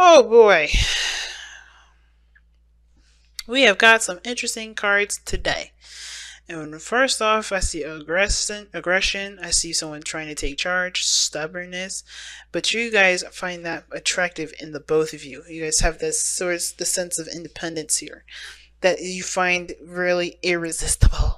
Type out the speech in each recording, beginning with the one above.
Oh boy, we have got some interesting cards today. And first off, I see aggression. I see someone trying to take charge, stubbornness. But you guys find that attractive in the both of you. You guys have this sort of the sense of independence here that you find really irresistible.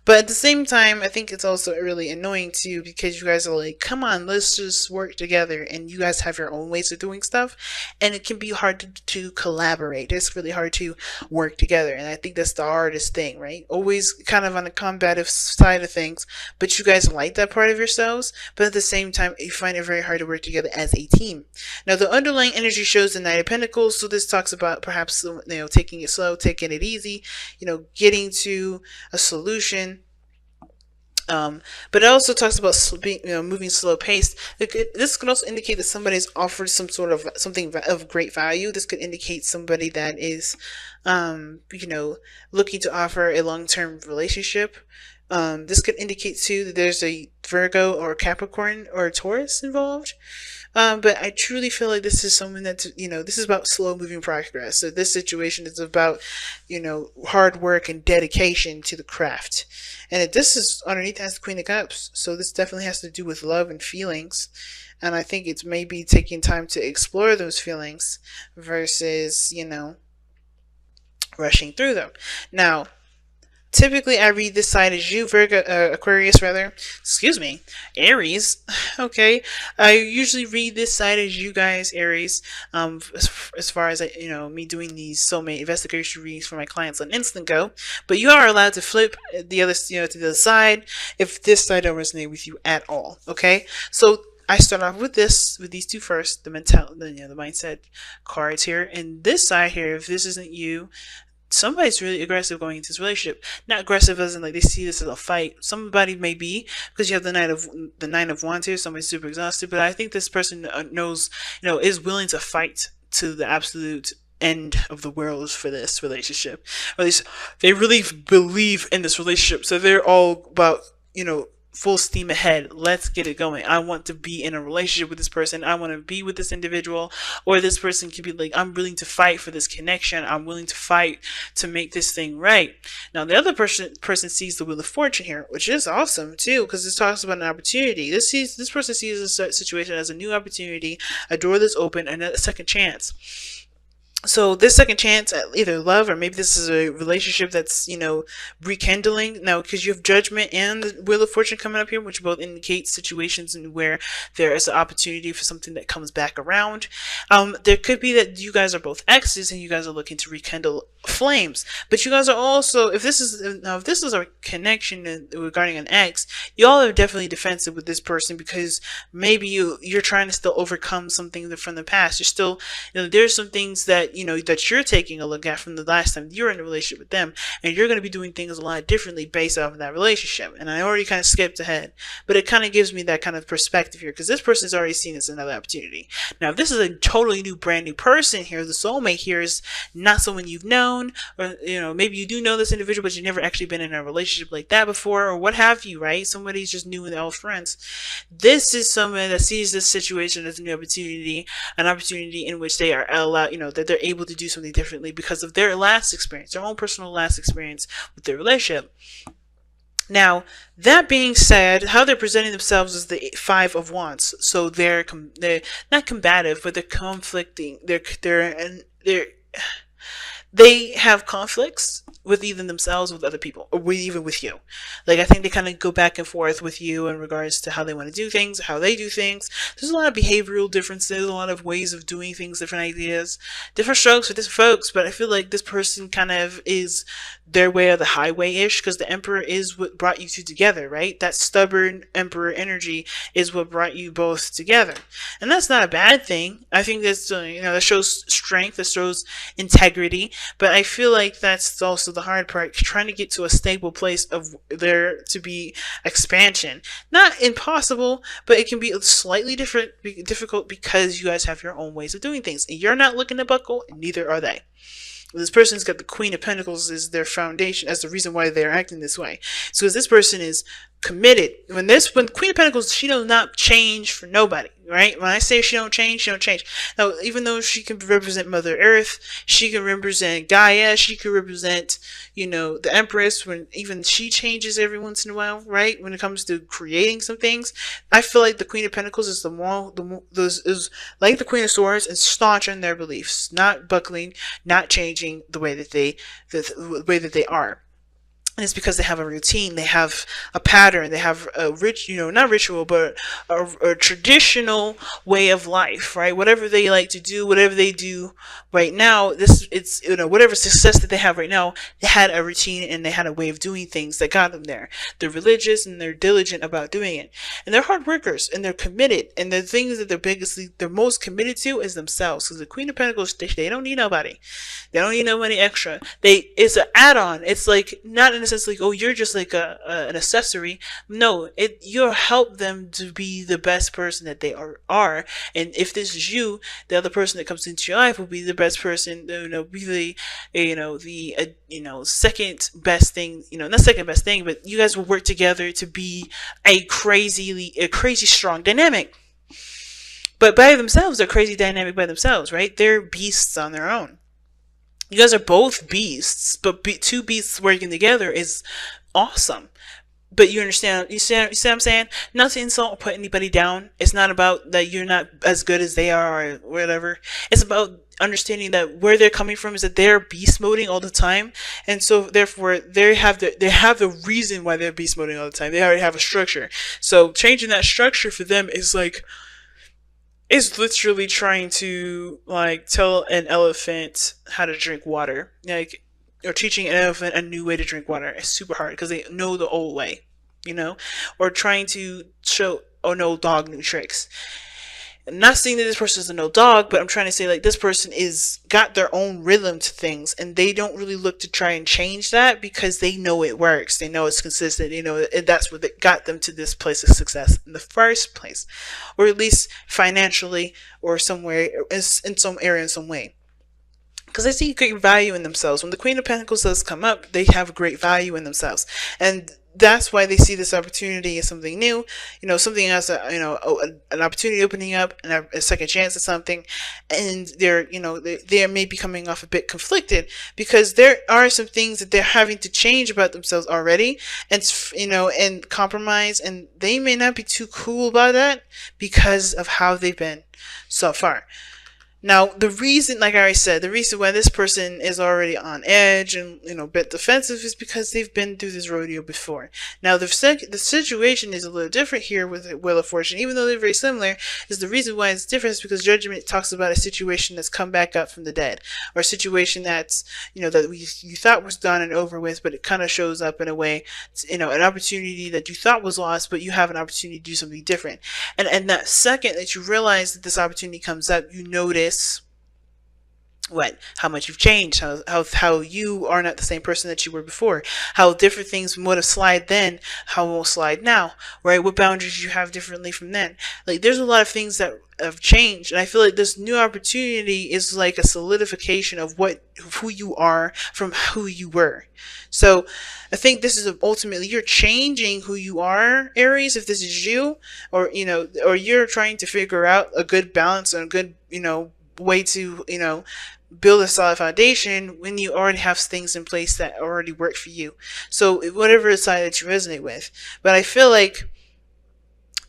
But at the same time, I think it's also really annoying too because you guys are like, come on, let's just work together. And you guys have your own ways of doing stuff. And it can be hard to collaborate. It's really hard to work together. And I think that's the hardest thing, right? Always kind of on the combative side of things. But you guys like that part of yourselves. But at the same time, you find it very hard to work together as a team. Now, the underlying energy shows the Knight of Pentacles. So this talks about perhaps, taking it slow, taking it easy, getting to a solution. But it also talks about moving slow paced. This could also indicate that somebody's offered some sort of something of great value. This could indicate somebody that is, looking to offer a long term relationship. This could indicate too that there's a Virgo or Capricorn or Taurus involved. But I truly feel like this is someone that's, this is about slow moving progress. So this situation is about, hard work and dedication to the craft. And this is underneath has the Queen of Cups. So this definitely has to do with love and feelings. And I think it's maybe taking time to explore those feelings versus, rushing through them. Now, typically, I read this side as you, Aquarius, rather. Excuse me, Aries. Okay, I usually read this side as you guys, Aries. As far as me doing these soulmate investigation readings for my clients on Instant Go, but you are allowed to flip the other, to the other side if this side don't resonate with you at all. Okay, so I start off with these two first, the mindset cards here, and this side here. If this isn't you, somebody's really aggressive going into this relationship. Not aggressive as in like they see this as a fight. Somebody may be, because you have the Nine of Wands here. Somebody's super exhausted, but I think this person knows, is willing to fight to the absolute end of the world for this relationship. Or at least they really believe in this relationship, so they're all about full steam ahead. Let's get it going. I want to be in a relationship with this person. I want to be with this individual. Or this person can be like, I'm willing to fight for this connection. I'm willing to fight to make this thing right. Now, the other person sees the Wheel of Fortune here, which is awesome too, because this talks about an opportunity. This person sees this situation as a new opportunity, a door that's open, and a second chance. So this second chance at either love or maybe this is a relationship that's, rekindling. Now, because you have Judgment and the Wheel of Fortune coming up here, which both indicate situations in where there is an opportunity for something that comes back around. There could be that you guys are both exes and you guys are looking to rekindle flames. But you guys are also, if this is a connection regarding an ex, y'all are definitely defensive with this person because maybe you're trying to still overcome something from the past. You're still, there's some things that that you're taking a look at from the last time you're in a relationship with them, and you're going to be doing things a lot differently based off of that relationship. And I already kind of skipped ahead, but it kind of gives me that kind of perspective here because this person's already seen this as another opportunity. Now, if this is a totally brand new person here, the soulmate here is not someone you've known, or maybe you do know this individual, but you've never actually been in a relationship like that before, or what have you, right? Somebody's just new and they're all friends. This is someone that sees this situation as a new opportunity, an opportunity in which they are allowed, that they're able to do something differently because of their last experience, their own personal last experience with their relationship. Now, that being said, how they're presenting themselves is the Five of Wands. So they're not combative, but they're conflicting. They have conflicts with even themselves, with other people, or even with you. Like, I think they kind of go back and forth with you in regards to how they want to do things, how they do things. There's a lot of behavioral differences, a lot of ways of doing things, different ideas, different strokes for different folks, but I feel like this person kind of is their way of the highway-ish, because the Emperor is what brought you two together, right? That stubborn Emperor energy is what brought you both together. And that's not a bad thing. I think that's, that shows strength, that shows integrity, but I feel like that's also the hard part, trying to get to a stable place of there to be expansion. Not impossible, but it can be slightly difficult because you guys have your own ways of doing things. And you're not looking to buckle, and neither are they. This person's got the Queen of Pentacles as their foundation, as the reason why they're acting this way. So as this person is committed, when Queen of Pentacles, she does not change for nobody. right? When I say she don't change, she don't change. Now, even though she can represent Mother Earth, she can represent Gaia, she can represent, the Empress, when even she changes every once in a while, right? When it comes to creating some things, I feel like the Queen of Pentacles is is like the Queen of Swords and staunch in their beliefs, not buckling, not changing the way that they are. And it's because they have a routine, they have a pattern, they have a not ritual, but a traditional way of life, right? Whatever they like to do, whatever they do right now, whatever success that they have right now, they had a routine and they had a way of doing things that got them there. They're religious and they're diligent about doing it. And they're hard workers and they're committed. And the things that they're most committed to is themselves. Because the Queen of Pentacles, they don't need nobody. They don't need nobody extra. It's an add-on. It's like, not in a sense like, oh, you're just like an accessory. No, you'll help them to be the best person that they are. And if this is you, the other person that comes into your life will be the best person. Be the second best thing. Not second best thing, but you guys will work together to be a crazy strong dynamic. But by themselves, they're crazy dynamic by themselves, right? They're beasts on their own. You guys are both beasts, but two beasts working together is awesome. But you understand, you see what I'm saying? Not to insult or put anybody down. It's not about that you're not as good as they are or whatever. It's about understanding that where they're coming from is that they're beast moding all the time. And so therefore they have the reason why they're beast moding all the time. They already have a structure. So changing that structure for them is like, is literally trying to like tell an elephant how to drink water, or teaching an elephant a new way to drink water. It's super hard because they know the old way, or trying to show no dog new tricks. I'm not saying that this person is a no dog, but I'm trying to say like this person is got their own rhythm to things, and they don't really look to try and change that because they know it works. They know it's consistent. That's what got them to this place of success in the first place, or at least financially, or somewhere in some area in some way. Because they see great value in themselves. When the Queen of Pentacles does come up, they have great value in themselves, and that's why they see this opportunity as something new, something as an opportunity opening up and a second chance at something. And they may be coming off a bit conflicted because there are some things that they're having to change about themselves already, and compromise, and they may not be too cool about that because of how they've been so far. Now, the reason, like I already said, the reason why this person is already on edge and, a bit defensive is because they've been through this rodeo before. Now, the situation is a little different here with Wheel of Fortune, even though they're very similar. Is the reason why it's different is because Judgment talks about a situation that's come back up from the dead, or a situation that's, that you thought was done and over with, but it kind of shows up in a way, an opportunity that you thought was lost, but you have an opportunity to do something different. And that second that you realize that this opportunity comes up, you notice how much you've changed, how you are not the same person that you were before, how different things would have slide then, how won't slide now, right? What boundaries you have differently from then. Like, there's a lot of things that have changed, and I feel like this new opportunity is like a solidification of who you are from who you were. So I think this is ultimately, you're changing who you are, Aries, if this is you, or you're trying to figure out a good balance and a good way to build a solid foundation when you already have things in place that already work for you. So whatever side that you resonate with. But I feel like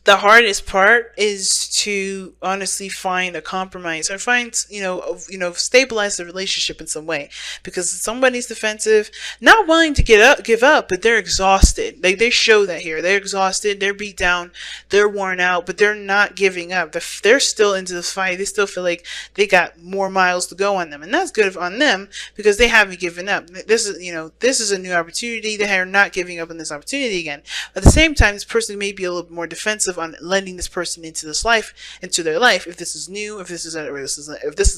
the hardest part is to honestly find a compromise, or find, stabilize the relationship in some way, because somebody's defensive, not willing to give up, but they're exhausted. Like, they show that here. They're exhausted, they're beat down, they're worn out, but they're not giving up. They're still into the fight. They still feel like they got more miles to go on them, and that's good on them because they haven't given up. This is a new opportunity. They are not giving up on this opportunity again. At the same time, this person may be a little bit more defensive on letting this person into their life. If this is new, if this is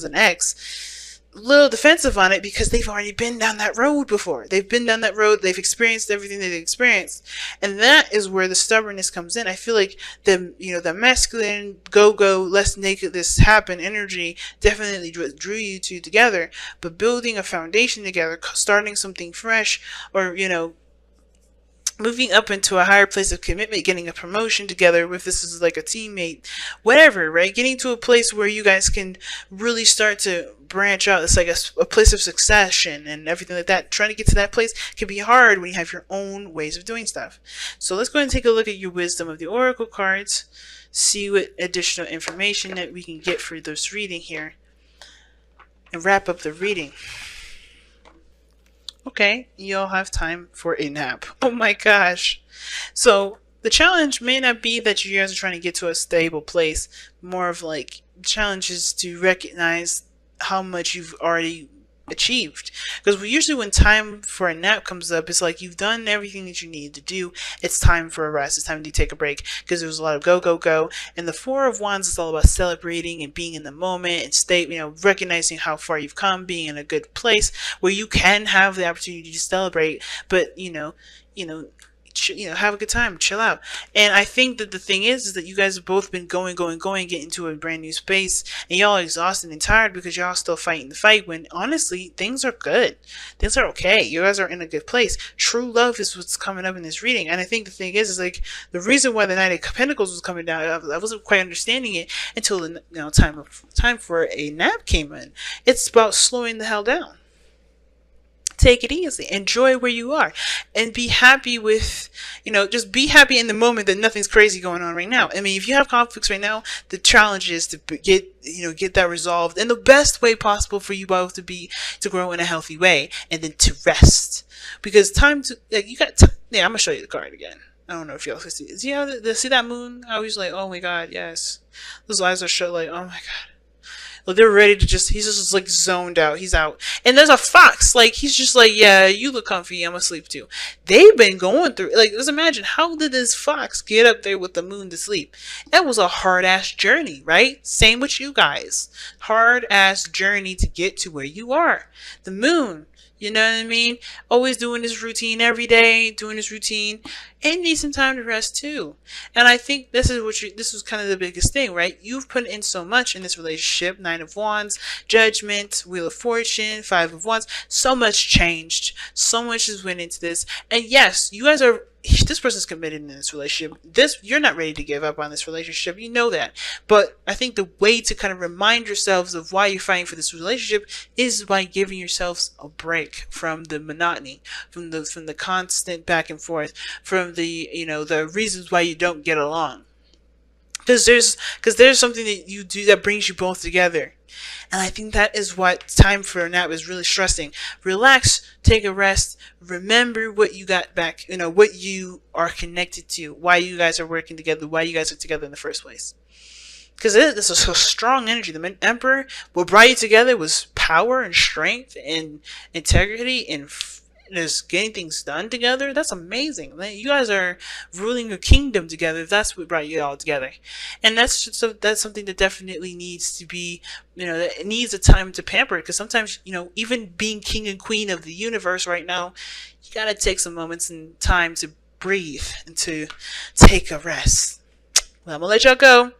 an ex, a little defensive on it because they've already been down that road before. They've been down that road. They've experienced everything they've experienced, and that is where the stubbornness comes in. I feel like the masculine go, let's make this happen energy definitely drew you two together. But building a foundation together, starting something fresh, or moving up into a higher place of commitment, getting a promotion together, if this is like a teammate, whatever, right? Getting to a place where you guys can really start to branch out. It's like a place of succession and everything like that. Trying to get to that place can be hard when you have your own ways of doing stuff. So let's go ahead and take a look at your wisdom of the oracle cards, see what additional information that we can get for this reading here, and wrap up the reading. Okay, you'll have time for a nap. Oh my gosh. So the challenge may not be that you guys are trying to get to a stable place. More of like challenges to recognize how much you've already achieved. Because usually when time for a nap comes up, it's like you've done everything that you need to do. It's time for a rest. It's time to take a break because there was a lot of go, go, go. And the Four of Wands is all about celebrating and being in the moment and recognizing how far you've come, being in a good place where you can have the opportunity to celebrate, but have a good time, chill out. And I think that the thing is that you guys have both been going, get into a brand new space, and y'all are exhausted and tired because y'all still fighting the fight when honestly things are good. Things are okay. You guys are in a good place. True love is what's coming up in this reading. And I think the thing is like the reason why the Knight of Pentacles was coming down, I wasn't quite understanding it until the time for a nap came in. It's about slowing the hell down. Take it easy. Enjoy where you are. And be happy with, just be happy in the moment that nothing's crazy going on right now. I mean, if you have conflicts right now, the challenge is to get that resolved in the best way possible for you both to grow in a healthy way, and then to rest. Because time to, you got time. Yeah, I'm going to show you the card again. I don't know if y'all can see it. See that moon? I was like, oh my god, yes. Those eyes are shut like, oh my god. Like they're ready to he's just like zoned out. He's out. And there's a fox. Like he's just like, yeah, you look comfy. I'm asleep too. They've been going through, like, just imagine, how did this fox get up there with the moon to sleep? That was a hard ass journey, right? Same with you guys. Hard ass journey to get to where you are. The moon. You know what I mean? Always doing this routine every day, doing this routine, and need some time to rest too. And I think this was kind of the biggest thing, right? You've put in so much in this relationship. 9 of Wands, Judgment, Wheel of Fortune, 5 of Wands. So much changed. So much has went into this. And yes, you guys are, this person's committed in this relationship. You're not ready to give up on this relationship. You know that. But I think the way to kind of remind yourselves of why you're fighting for this relationship is by giving yourselves a break from the monotony, from the constant back and forth, from the reasons why you don't get along. Because there's something that you do that brings you both together. And I think that is what time for a nap is really stressing. Relax, take a rest, remember what you got back, what you are connected to, why you guys are working together, why you guys are together in the first place. Because this is a strong energy. The Emperor, what brought you together was power and strength and integrity and just getting things done together. That's amazing. You guys are ruling a kingdom together. That's what brought you all together. And that's something that definitely needs to be, it needs a time to pamper it. Because sometimes, even being king and queen of the universe right now, you got to take some moments and time to breathe and to take a rest. Well, I'm going to let y'all go.